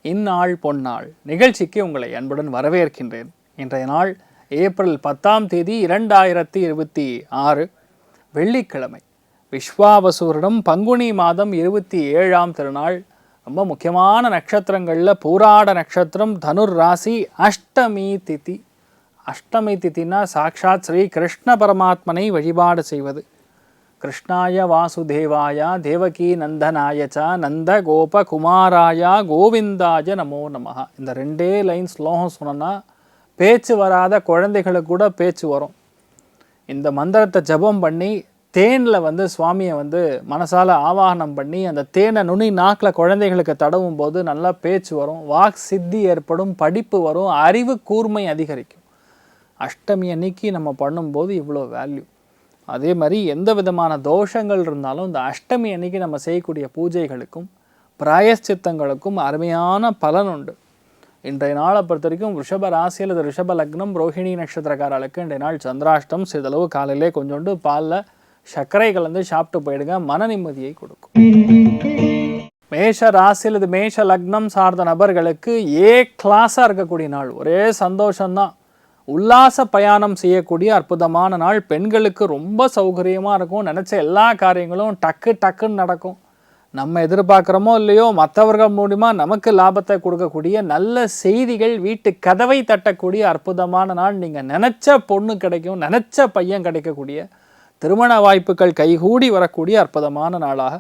இந்நாள் பொன்னாள் நிகழ்ச்சிக்கு உங்களை அன்புடன் வரவேற்கின்றேன். இன்றைய நாள் ஏப்ரல் 10ஆம் தேதி 2026 வெள்ளிக்கிழமை. விஸ்வாவசூரிடம் பங்குனி மாதம் 27ஆம் திருநாள். ரொம்ப முக்கியமான நட்சத்திரங்களில் பூராட நட்சத்திரம், தனுர் ராசி, அஷ்டமி திதி. அஷ்டமி திதினா சாக்ஷாத் ஸ்ரீ கிருஷ்ண பரமாத்மனை வழிபாடு செய்வது. கிருஷ்ணாய வாசுதேவாய தேவகி நந்தனாயச்ச நந்த கோப குமாராய கோவிந்தாய நமோ நமஹ. இந்த ரெண்டே லைன் ஸ்லோகம் சொன்னோன்னா பேச்சு வராத குழந்தைகளுக்கு கூட பேச்சு வரும். இந்த மந்திரத்தை ஜபம் பண்ணி தேனில் சுவாமியை மனசால் ஆவாகனம் பண்ணி அந்த தேனை நுனி நாக்கில் குழந்தைகளுக்கு தடவும் போது நல்லா பேச்சு வரும், வாக் சித்தி ஏற்படும், படிப்பு வரும், அறிவு கூர்மை அதிகரிக்கும். அஷ்டமி அன்னைக்கு நம்ம பண்ணும்போது இவ்வளோ வேல்யூ. அதே மாதிரி எந்த விதமான தோஷங்கள் இருந்தாலும் இந்த அஷ்டமி அன்னைக்கு நம்ம செய்யக்கூடிய பூஜைகளுக்கும் பிராயஷ்சித்தங்களுக்கும் அருமையான பலன் உண்டு. இன்றைய நாளை பொறுத்த வரைக்கும் ரிஷப ராசி அல்லது ரிஷப லக்னம் ரோஹிணி நட்சத்திரக்காரர்களுக்கு இன்றைய நாள் சந்திராஷ்டம். சிறிதளவு காலையிலே கொஞ்சோண்டு பாலில் சர்க்கரை கலந்து சாப்பிட்டு போயிடுங்க, மன நிம்மதியை கொடுக்கும். மேஷ ராசி அல்லது மேஷ லக்னம் சார்ந்த நபர்களுக்கு கிளாஸாக இருக்கக்கூடிய நாள். ஒரே சந்தோஷம்தான். உல்லாச பயணம் செய்யக்கூடிய அற்புதமான நாள். பெண்களுக்கு ரொம்ப சௌகரியமாக இருக்கும். நினச்ச எல்லா காரியங்களும் டக்குன்னு நடக்கும். நம்ம எதிர்பார்க்குறோமோ இல்லையோ மற்றவர்கள் மூலிமா நமக்கு லாபத்தை கொடுக்கக்கூடிய நல்ல செய்திகள் வீட்டு கதவை தட்டக்கூடிய அற்புதமான நாள். நீங்கள் நினச்ச பொண்ணு கிடைக்கும், நினச்ச பையன் கிடைக்கக்கூடிய திருமண வாய்ப்புகள் கைகூடி வரக்கூடிய அற்புதமான நாளாக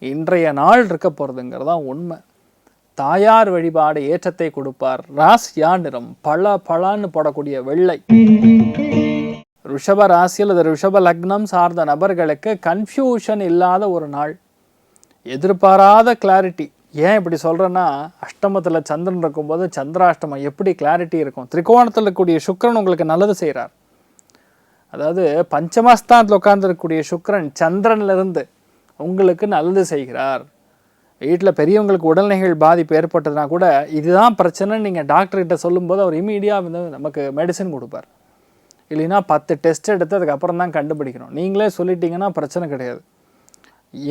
இன்றைய நாள் இருக்க போகிறதுங்கிறதான் உண்மை. தாயார் வழிபாடு ஏற்றத்தை கொடுப்பார். ராசியா நிறம் பலான்னு போடக்கூடிய வெள்ளை. ரிஷப ராசி அல்லது ரிஷப லக்னம் சார்ந்த நபர்களுக்கு கன்ஃபியூஷன் இல்லாத ஒரு நாள். எதிர்பாராத கிளாரிட்டி. ஏன் இப்படி சொல்கிறேன்னா, அஷ்டமத்தில் சந்திரன் இருக்கும்போது சந்திராஷ்டமம் எப்படி கிளாரிட்டி இருக்கும். திரிகோணத்தில் இருக்கக்கூடிய சுக்கிரன் உங்களுக்கு நல்லது செய்கிறார். அதாவது பஞ்சமஸ்தானத்தில் உட்கார்ந்துருக்கக்கூடிய சுக்கிரன் சந்திரனிலிருந்து உங்களுக்கு நல்லது செய்கிறார். வீட்டில் பெரியவங்களுக்கு உடல்நிலைகள் பாதிப்பு ஏற்பட்டதுனா கூட இதுதான் பிரச்சனைன்னு நீங்கள் டாக்டர்கிட்ட சொல்லும்போது அவர் இமீடியாக நமக்கு மெடிசன் கொடுப்பார். இல்லைன்னா 10 டெஸ்ட் எடுத்து அதுக்கப்புறம் தான் கண்டுபிடிக்கணும். நீங்களே சொல்லிட்டீங்கன்னா பிரச்சனை கிடையாது.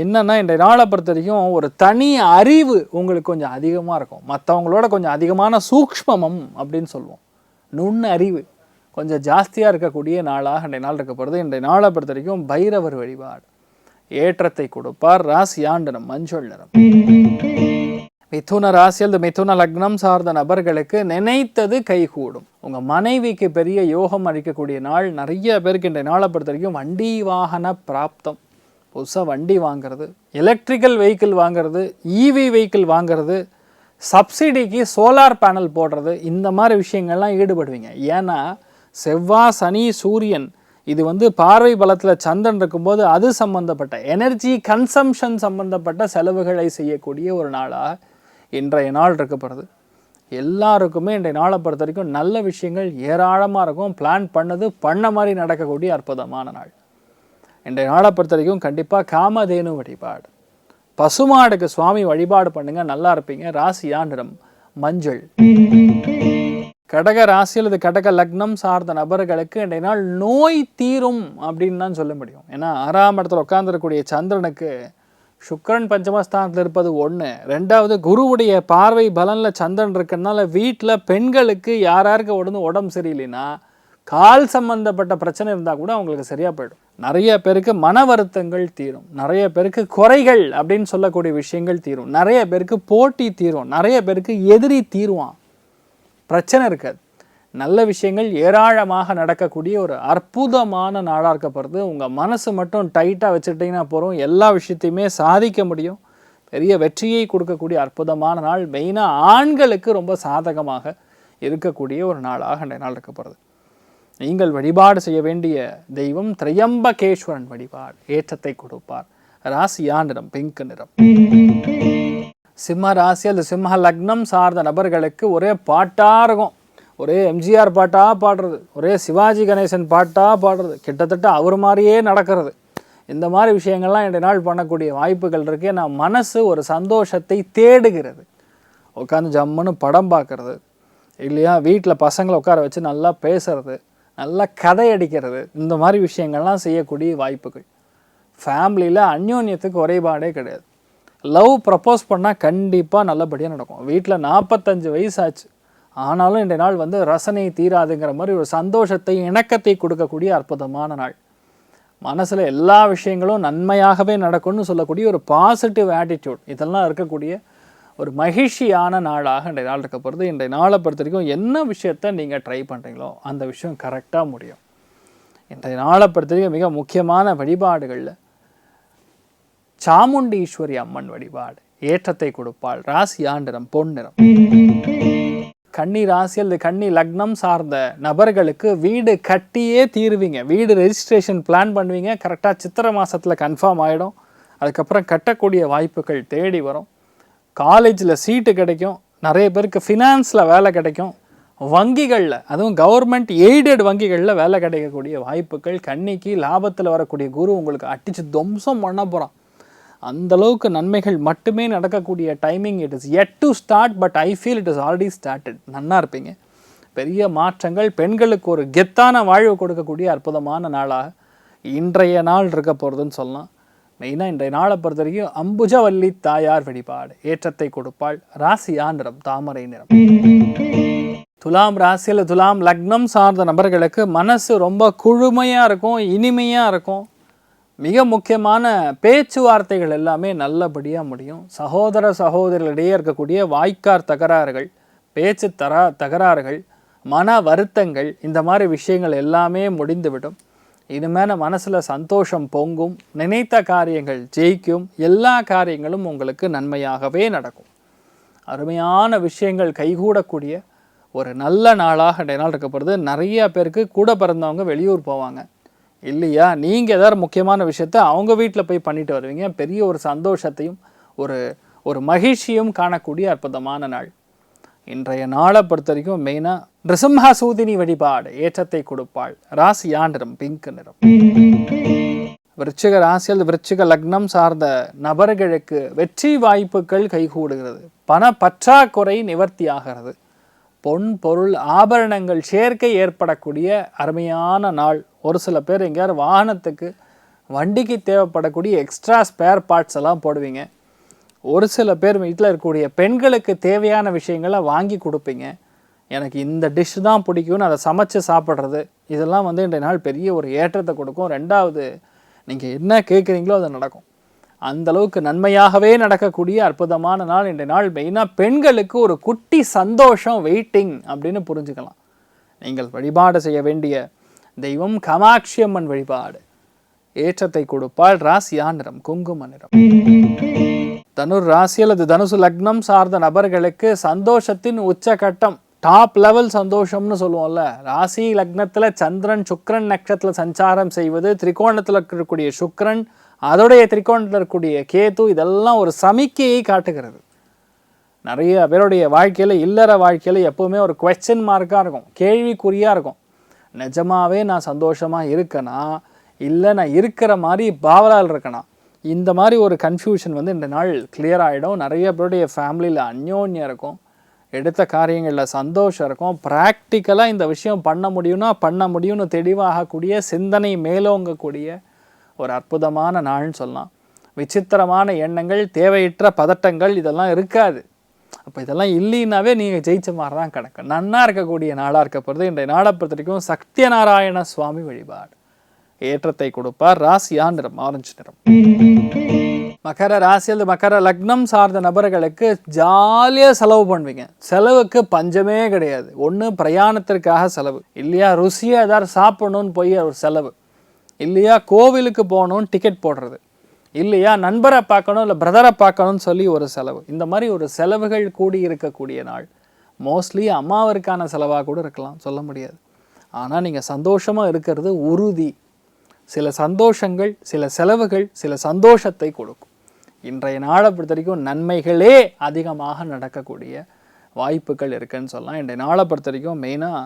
என்னென்னா இன்றைய நாளை பொறுத்த வரைக்கும் ஒரு தனி அறிவு உங்களுக்கு கொஞ்சம் அதிகமாக இருக்கும். மற்றவங்களோட கொஞ்சம் அதிகமான சூக்ஷ்மம் அப்படின்னு சொல்லுவோம். நுண் அறிவு கொஞ்சம் ஜாஸ்தியாக இருக்கக்கூடிய நாளாக இன்றைய நாள் இருக்கப்படுது. இன்றைய நாளை பொறுத்த வரைக்கும் பைரவர் வழிபாடு ஏற்றத்தை கொடுப்பார். ராசியாண்டனம் மஞ்சள் நிறம். மிதுன ராசி அல்லது மிதுன லக்னம் சார்ந்த நபர்களுக்கு நினைத்தது கைகூடும். உங்கள் மனைவிக்கு பெரிய யோகம் அளிக்கக்கூடிய நாள். நிறைய பேருக்கு இன்றைய நாளை பொறுத்த வரைக்கும் வண்டி வாகன பிராப்தம். புதுசாக வண்டி வாங்கிறது, எலக்ட்ரிக்கல் வெஹிக்கிள் வாங்கிறது, இவி வெஹிக்கிள் வாங்கிறது, சப்சிடிக்கு சோலார் பேனல் போடுறது, இந்த மாதிரி விஷயங்கள்லாம் ஈடுபடுவீங்க. ஏன்னா செவ்வாய் சனி சூரியன் இது பார்வை பலத்தில் சந்திரன் இருக்கும்போது அது சம்பந்தப்பட்ட எனர்ஜி கன்சம்ஷன் சம்பந்தப்பட்ட செலவுகளை செய்யக்கூடிய ஒரு நாளாக இன்றைய நாள் இருக்கப்படுது. எல்லாருக்குமே இன்றைய நாளை பொறுத்த வரைக்கும் நல்ல விஷயங்கள் ஏராளமாக இருக்கும். பிளான் பண்ண மாதிரி நடக்கக்கூடிய அற்புதமான நாள். இன்றைய நாளை பொறுத்த வரைக்கும் கண்டிப்பாக காமதேனு வழிபாடு, பசுமாடுக்கு சுவாமி வழிபாடு பண்ணுங்க, நல்லா இருப்பீங்க. ராசியா நிறம் மஞ்சள். கடக ராசி அல்லது கடக லக்னம் சார்ந்த நபர்களுக்கு இன்றைய நாள் நோய் தீரும் அப்படின்னு தான் சொல்ல முடியும். ஏன்னா 6ஆம் இடத்துல உட்கார்ந்துருக்கக்கூடிய சந்திரனுக்கு சுக்கிரன் பஞ்சமஸ்தானத்தில் இருப்பது ஒன்று. ரெண்டாவது குருவுடைய பார்வை பலனில் சந்திரன் இருக்கிறதுனால வீட்டில் பெண்களுக்கு யாருக்கு உடம்பு சரியில்லைன்னா கால் சம்பந்தப்பட்ட பிரச்சனை இருந்தால் கூட அவங்களுக்கு சரியாக போயிடும். நிறைய பேருக்கு மன வருத்தங்கள் தீரும். நிறைய பேருக்கு குறைகள் அப்படின்னு சொல்லக்கூடிய விஷயங்கள் தீரும். நிறைய பேருக்கு போட்டி தீரும். நிறைய பேருக்கு எதிரி தீருவான். பிரச்சனை இருக்காது. நல்ல விஷயங்கள் ஏராளமாக நடக்கக்கூடிய ஒரு அற்புதமான நாளாக இருக்கப்படுறது. உங்கள் மனசு மட்டும் டைட்டாக வச்சுட்டிங்கன்னா போகிறோம், எல்லா விஷயத்தையுமே சாதிக்க முடியும். பெரிய வெற்றியை கொடுக்கக்கூடிய அற்புதமான நாள். மெயினாக ஆண்களுக்கு ரொம்ப சாதகமாக இருக்கக்கூடிய ஒரு நாளாக இந்த நாள் இருக்கப்படுறது. நீங்கள் வழிபாடு செய்ய வேண்டிய தெய்வம் திரையம்பகேஸ்வரன் வழிபாடு ஏற்றத்தை கொடுப்பார். ராசியா நிறம் பிங்க் நிறம். சிம்ம ராசி அல்லது சிம்ம லக்னம் சார்ந்த நபர்களுக்கு ஒரே பாட்டாக இருக்கும். ஒரே எம்ஜிஆர் பாட்டாக பாடுறது, ஒரே சிவாஜி கணேசன் பாட்டாக பாடுறது, கிட்டத்தட்ட அவர் மாதிரியே நடக்கிறது. இந்த மாதிரி விஷயங்கள்லாம் இன்றைய நாள் பண்ணக்கூடிய வாய்ப்புகள் இருக்குது. நான் மனசு ஒரு சந்தோஷத்தை தேடுகிறது. உட்காந்து ஜம்முன்னு படம் பார்க்குறது, இல்லையா வீட்டில் பசங்களை உட்கார வச்சு நல்லா பேசுறது, நல்லா கதை அடிக்கிறது, இந்த மாதிரி விஷயங்கள்லாம் செய்யக்கூடிய வாய்ப்புகள். ஃபேமிலியில் அந்யோன்யத்துக்கு குறைபாடே கிடையாது. லவ் ப்ரப்போஸ் பண்ணால் கண்டிப்பாக நல்லபடியாக நடக்கும். வீட்டில் 45 வயசாச்சு ஆனாலும் இன்றைய நாள் வந்து ரசனை தீராதுங்கிற மாதிரி ஒரு சந்தோஷத்தை இணக்கத்தை கொடுக்கக்கூடிய அற்புதமான நாள். மனசில் எல்லா விஷயங்களும் நன்மையாகவே நடக்கும்னு சொல்லக்கூடிய ஒரு பாசிட்டிவ் ஆட்டிடியூட் இதெல்லாம் இருக்கக்கூடிய ஒரு மகிழ்ச்சியான நாளாக இன்றைய நாள் இருக்க போகிறது. இன்றைய நாளை பொறுத்த வரைக்கும் என்ன விஷயத்தை நீங்கள் ட்ரை பண்ணுறீங்களோ அந்த விஷயம் கரெக்டாக முடியும். இன்றைய நாளை பொறுத்த வரைக்கும் மிக முக்கியமான வழிபாடுகளில் சாமுண்டீஸ்வரி அம்மன் வழிபாடு ஏற்றத்தை கொடுப்பாள். ராசி ஆண்டிரம் பொன்னிறம். கன்னி ராசி அல்லது கன்னி லக்னம் சார்ந்த நபர்களுக்கு வீடு கட்டியே தீருவீங்க. வீடு ரெஜிஸ்ட்ரேஷன் பிளான் பண்ணுவீங்க. கரெக்டாக சித்திரை மாதத்தில் கன்ஃபார்ம் ஆகிடும். அதுக்கப்புறம் கட்டக்கூடிய வாய்ப்புகள் தேடி வரும். காலேஜில் சீட்டு கிடைக்கும். நிறைய பேருக்கு ஃபினான்ஸில் வேலை கிடைக்கும். வங்கிகளில் அதுவும் கவர்மெண்ட் எய்டட் வங்கிகளில் வேலை கிடைக்கக்கூடிய வாய்ப்புகள். கன்னிக்கு லாபத்தில் வரக்கூடிய குரு உங்களுக்கு அடித்து துவம்சம் பண்ண போகிறான். அந்தளவுக்கு நன்மைகள் மட்டுமே நடக்கக்கூடிய timing. It is yet to start but I feel it is already started. நன்னா இருப்பீங்க. பெரிய மாற்றங்கள். பெண்களுக்கு ஒரு கெத்தான வாழ்வு கொடுக்கக்கூடிய அற்புதமான நாளாக இன்றைய நாள் இருக்க போகிறதுன்னு சொல்லலாம். மெயினாக இன்றைய நாளை பொறுத்த வரைக்கும் அம்புஜவல்லி தாயார் வழிபாடு ஏற்றத்தை கொடுப்பாள். ராசியா நிறம் தாமரை நிறம். துலாம் ராசியில் துலாம் லக்னம் சார்ந்த நபர்களுக்கு மனசு ரொம்ப குழுமையாக இருக்கும், இனிமையாக இருக்கும். மிக முக்கியமான பேச்சுவார்த்தைகள் எல்லாமே நல்லபடியாக முடியும். சகோதர சகோதரிகளிடையே இருக்கக்கூடிய வாய்க்கார் தகராறுகள், பேச்சு தகராறுகள், மன வருத்தங்கள், இந்த மாதிரி விஷயங்கள் எல்லாமே முடிந்துவிடும். இனிமேல் மனசில் சந்தோஷம் பொங்கும். நினைத்த காரியங்கள் ஜெயிக்கும். எல்லா காரியங்களும் உங்களுக்கு நன்மையாகவே நடக்கும். அருமையான விஷயங்கள் கைகூடக்கூடிய ஒரு நல்ல நாளாக இன்றைய நாள் இருக்கப்படுது. நிறைய பேருக்கு கூட பிறந்தவங்க வெளியூர் போவாங்க இல்லையா? நீங்கள் ஏதாவது முக்கியமான விஷயத்த அவங்க வீட்டில் போய் பண்ணிட்டு வருவீங்க. பெரிய ஒரு சந்தோஷத்தையும் ஒரு மகிழ்ச்சியும் காணக்கூடிய அற்புதமான நாள். இன்றைய நாளை பொறுத்த வரைக்கும் மெயினாக நிருசிம்ஹசூதினி வழிபாடு ஏற்றத்தை கொடுப்பாள். ராசியா நிறம் பிங்க் நிறம். விருச்சிக ராசியில் விருச்சிக லக்னம் சார்ந்த நபர்களுக்கு வெற்றி வாய்ப்புகள் கைகூடுகிறது. பண பற்றாக்குறை நிவர்த்தி ஆகிறது. பொன் பொருள் ஆபரணங்கள் சேர்க்கை ஏற்படக்கூடிய அருமையான நாள். ஒரு சில பேர் எங்கேயாவது வாகனத்துக்கு வண்டிக்கு தேவைப்படக்கூடிய எக்ஸ்ட்ரா ஸ்பேர் பார்ட்ஸ் எல்லாம் போடுவீங்க. ஒரு சில பேர் வீட்டில் இருக்கக்கூடிய பெண்களுக்கு தேவையான விஷயங்களை வாங்கி கொடுப்பீங்க. எனக்கு இந்த டிஷ் தான் பிடிக்கும்னு அதை சமைச்சு சாப்பிட்றது, இதெல்லாம் வந்து இன்றைய நாள் பெரிய ஒரு ஏற்றத்தை கொடுக்கும். ரெண்டாவது, நீங்கள் என்ன கேட்குறீங்களோ அது நடக்கும். அந்தளவுக்கு நன்மையாகவே நடக்கக்கூடிய அற்புதமான நாள் இன்றைய நாள். மெயினாக பெண்களுக்கு ஒரு குட்டி சந்தோஷம் வெயிட்டிங் அப்படின்னு புரிஞ்சுக்கலாம். நீங்கள் வழிபாடு செய்ய வேண்டிய தெய்வம் காமாட்சி அம்மன் வழிபாடு ஏற்றத்தை கொடுப்பாள். ராசியா நிறம் குங்கும நிறம். தனுர் ராசி அல்லது தனுசு லக்னம் சார்ந்த நபர்களுக்கு சந்தோஷத்தின் உச்சகட்டம், டாப் லெவல் சந்தோஷம்னு சொல்லுவோம்ல. ராசி லக்னத்தில் சந்திரன் சுக்கிரன் நட்சத்திரத்தில் சஞ்சாரம் செய்வது, திரிகோணத்தில் இருக்கக்கூடிய சுக்கிரன், அதோடைய திரிகோணத்தில் இருக்கக்கூடிய கேது, இதெல்லாம் ஒரு சமிக்கையை காட்டுகிறது. நிறைய பேருடைய வாழ்க்கையில் இல்லற வாழ்க்கையில் எப்போவுமே ஒரு குவெஸ்சன் மார்க்காக இருக்கும், கேள்விக்குறியாக இருக்கும். நிஜமாவே நான் சந்தோஷமாக இருக்கேனா, இல்லை நான் இருக்கிற மாதிரி பாவலால் இருக்கேனா, இந்த மாதிரி ஒரு கன்ஃபியூஷன் வந்து இந்த நாள் கிளியர் ஆகிடும். நிறைய பேருடைய ஃபேமிலியில் அந்யோன்யம் இருக்கும். எடுத்த காரியங்களில் சந்தோஷம் இருக்கும். ப்ராக்டிக்கலாக இந்த விஷயம் பண்ண முடியும்னா பண்ண முடியும்னு தெளிவாகக்கூடிய சிந்தனை மேலோங்கக்கூடிய ஒரு அற்புதமான நாள்னு சொல்லலாம். விசித்திரமான எண்ணங்கள், தேவையற்ற பதட்டங்கள் இதெல்லாம் இருக்காது. அப்போ இதெல்லாம் இல்லைன்னாவே நீங்கள் ஜெயிச்ச மாதிரி தான் கணக்கு. நன்னா இருக்கக்கூடிய நாளாக இருக்க போகிறது. இன்றைய நாளை பொறுத்த வரைக்கும் சத்யநாராயண சுவாமி வழிபாடு ஏற்றத்தை கொடுப்பார். ராசியா நிறம் ஆரஞ்சு நிறம். மகர ராசியில் மகர லக்னம் சார்ந்த நபர்களுக்கு ஜாலியாக செலவு பண்ணுவீங்க. செலவுக்கு பஞ்சமே கிடையாது. ஒன்று பிரயாணத்திற்காக செலவு, இல்லையா ருசியாக ஏதாவது சாப்பிடணும்னு போய் ஒரு செலவு, இல்லையா கோவிலுக்கு போகணும்னு டிக்கெட் போடுறது, இல்லையா நண்பரை பார்க்கணும் இல்லை பிரதரை பார்க்கணும்னு சொல்லி ஒரு செலவு. இந்த மாதிரி ஒரு செலவுகள் கூடி இருக்கக்கூடிய நாள். மோஸ்ட்லி அம்மாவிற்கான செலவாக கூட இருக்கலாம், சொல்ல முடியாது. ஆனால் நீங்கள் சந்தோஷமாக இருக்கிறது உறுதி. சில சந்தோஷங்கள், சில செலவுகள், சில சந்தோஷத்தை கொடுக்கும். இன்றைய நாளை பொறுத்த வரைக்கும் நன்மைகளே அதிகமாக நடக்கக்கூடிய வாய்ப்புகள் இருக்குன்னு சொல்லலாம். இன்றைய நாளை பொறுத்த வரைக்கும் மெயினாக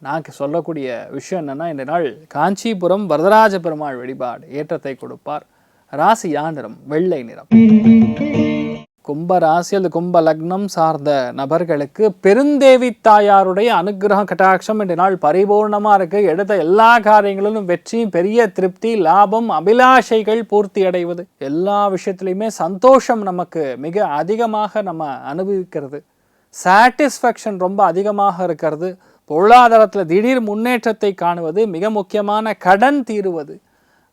நான் சொல்லக்கூடிய விஷயம் என்னென்னா, இன்றைய நாள் காஞ்சிபுரம் வரதராஜ பெருமாள் வழிபாடு ஏற்றத்தை கொடுப்பார். ராசியா நிறம் வெள்ளை நிறம். கும்ப ராசி அல்லது கும்ப லக்னம் சார்ந்த நபர்களுக்கு பெருந்தேவி தாயாருடைய அனுகிரகம் கட்டாட்சம் இன்றைய நாள் பரிபூர்ணமாக இருக்குது. எடுத்த எல்லா காரியங்களிலும் வெற்றி, பெரிய திருப்தி, லாபம், அபிலாஷைகள் பூர்த்தி அடைவது, எல்லா விஷயத்துலையுமே சந்தோஷம் நமக்கு மிக அதிகமாக நம்ம அனுபவிக்கிறது. சாட்டிஸ்ஃபேக்ஷன் ரொம்ப அதிகமாக இருக்கிறது. பொருளாதாரத்தில் திடீர் முன்னேற்றத்தை காணுவது, மிக முக்கியமான கடன் தீருவது,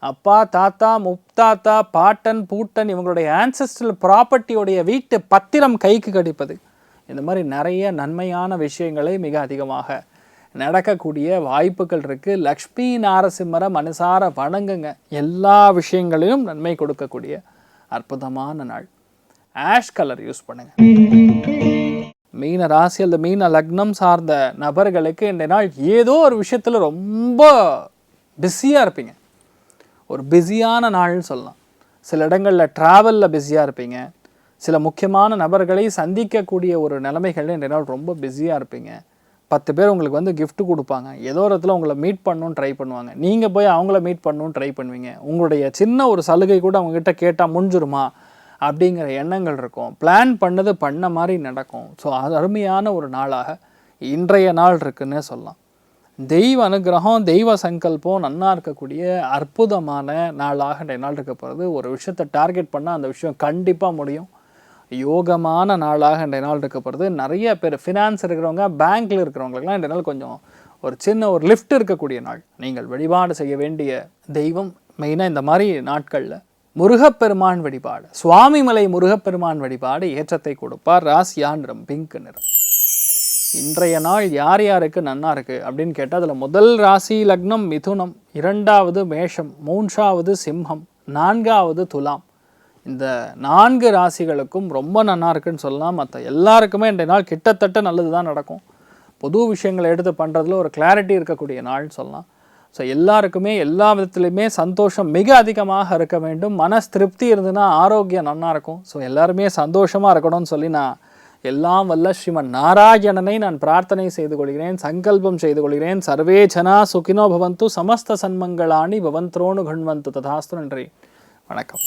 அப்பா, தாத்தா, முப்தாத்தா, பாட்டன், பூட்டன் இவங்களுடைய ஆன்செஸ்ட்ரல் ப்ராப்பர்ட்டியோடைய வீட்டு பத்திரம் கைக்கு கிடைப்பது, இந்த மாதிரி நிறைய நன்மையான விஷயங்களை மிக அதிகமாக நடக்கக்கூடிய வாய்ப்புகள் இருக்குது. லக்ஷ்மி நாரசிம்மரை மனசார வணங்குங்க. எல்லா விஷயங்களிலும் நன்மை கொடுக்கக்கூடிய அற்புதமான நாள். ஆஷ் கலர் யூஸ் பண்ணுங்க. மீன ராசி அல்லது மீன லக்னம் சார்ந்த நபர்களுக்கு இந்த நாள் ஏதோ ஒரு விஷயத்தில் ரொம்ப பிஸியாக இருப்பீங்க. ஒரு பிஸியான நாள்னு சொல்லலாம். சில இடங்களில் ட்ராவலில் பிஸியாக இருப்பீங்க. சில முக்கியமான நபர்களை சந்திக்கக்கூடிய ஒரு நிலைமைகளில் இந்த நாள் ரொம்ப பிஸியாக இருப்பீங்க. 10 பேர் உங்களுக்கு gift கொடுப்பாங்க. ஏதோ ஒரு இடத்துல உங்களை மீட் பண்ணணும்னு ட்ரை பண்ணுவாங்க. நீங்கள் போய் அவங்கள மீட் பண்ணணும்னு ட்ரை பண்ணுவீங்க. உங்களுடைய சின்ன ஒரு சலுகை கூட அவங்ககிட்ட கேட்டால் முடிஞ்சிருமா அப்படிங்கிற எண்ணங்கள் இருக்கும். பிளான் பண்ணது பண்ண மாதிரி நடக்கும். ஸோ அது அருமையான ஒரு நாளாக இன்றைய நாள் இருக்குன்னே சொல்லலாம். தெய்வ அனுகிரகம், தெய்வ சங்கல்பம் நன்னா இருக்கக்கூடிய அற்புதமான நாளாக இன்றைய நாள் இருக்க போகிறது. ஒரு விஷயத்தை டார்கெட் பண்ணால் அந்த விஷயம் கண்டிப்பாக முடியும். யோகமான நாளாக இன்றைய நாள் இருக்க போகிறது. நிறைய பேர் ஃபினான்ஸ் இருக்கிறவங்க, பேங்க்கில் இருக்கிறவங்களுக்குலாம் இன்றைய நாள் கொஞ்சம் ஒரு சின்ன ஒரு லிஃப்ட் இருக்கக்கூடிய நாள். நீங்கள் வழிபாடு செய்ய வேண்டிய தெய்வம் மெயினாக இந்த மாதிரி நாட்களில் முருகப்பெருமான் வழிபாடு, சுவாமிமலை முருகப்பெருமான் வழிபாடு ஏற்றத்தை கொடுப்பார். ராசியா நிறம் பிங்க் நிறம். இன்றைய நாள் யார் யாருக்கு நன்னா இருக்குது அப்படின்னு கேட்டால் அதில் முதல் ராசி லக்னம் மிதுனம், 2வது மேஷம், 3வது சிம்மம், 4வது துலாம். இந்த 4 ராசிகளுக்கும் ரொம்ப நன்னா இருக்குன்னு சொல்லலாம். மற்ற எல்லாருக்குமே இன்றைய நாள் கிட்டத்தட்ட நல்லது தான் நடக்கும். புது விஷயங்களை எடுத்து பண்ணுறதுல ஒரு கிளாரிட்டி இருக்கக்கூடிய நாள்னு சொல்லலாம். ஸோ எல்லாருக்குமே எல்லா விதத்துலையுமே சந்தோஷம் மிக அதிகமாக இருக்க வேண்டும். மனஸ் திருப்தி இருந்ததுன்னா ஆரோக்கியம் நல்லா இருக்கும். ஸோ எல்லாருமே சந்தோஷமாக இருக்கணும்னு சொல்லி நான் எல்லாம் வல்ல ஸ்ரீமன் நாராயணனை நான் பிரார்த்தனை செய்து கொள்கிறேன், சங்கல்பம் செய்து கொள்கிறேன். சர்வே ஜனா சுகினோ பவந்து, சமஸ்த சன்மங்களாணி பவந்த்ரோனு கண்வந்து ததாஸ்து. நன்றி, வணக்கம்.